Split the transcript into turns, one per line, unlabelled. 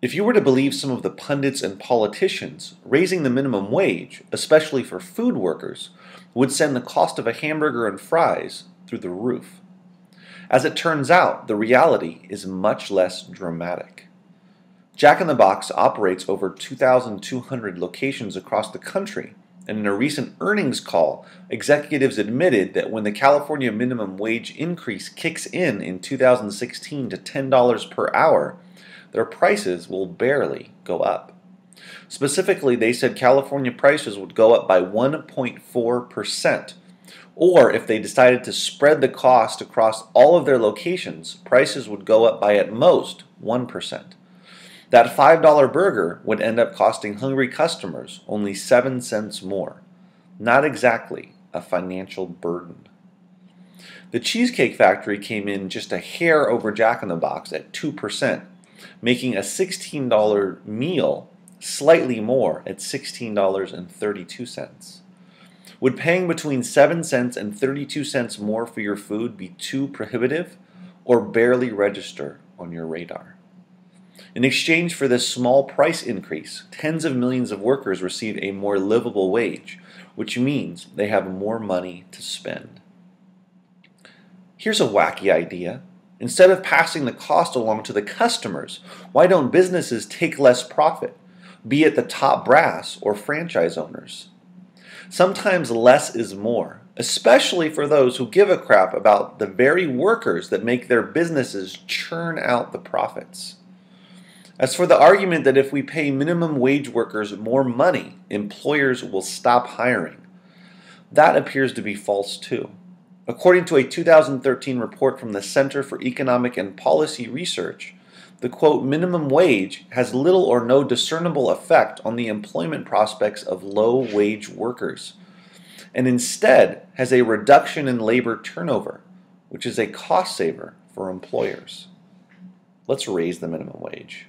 If you were to believe some of the pundits and politicians, raising the minimum wage, especially for food workers, would send the cost of a hamburger and fries through the roof. As it turns out, the reality is much less dramatic. Jack in the Box operates over 2,200 locations across the country, and in a recent earnings call, executives admitted that when the California minimum wage increase kicks in 2016 to $10 per hour, their prices will barely go up. Specifically, they said California prices would go up by 1.4%, or if they decided to spread the cost across all of their locations, prices would go up by at most 1%. That $5 burger would end up costing hungry customers only 7 cents more. Not exactly a financial burden. The Cheesecake Factory came in just a hair over Jack in the Box at 2%, making a $16 meal slightly more at $16.32. Would paying between 7 cents and 32 cents more for your food be too prohibitive or barely register on your radar? In exchange for this small price increase, tens of millions of workers receive a more livable wage, which means they have more money to spend. Here's a wacky idea. Instead of passing the cost along to the customers, why don't businesses take less profit, be it the top brass or franchise owners? Sometimes less is more, especially for those who give a crap about the very workers that make their businesses churn out the profits. As for the argument that if we pay minimum wage workers more money, employers will stop hiring, that appears to be false too. According to a 2013 report from the Center for Economic and Policy Research, the quote, minimum wage has little or no discernible effect on the employment prospects of low-wage workers, and instead has a reduction in labor turnover, which is a cost saver for employers. Let's raise the minimum wage.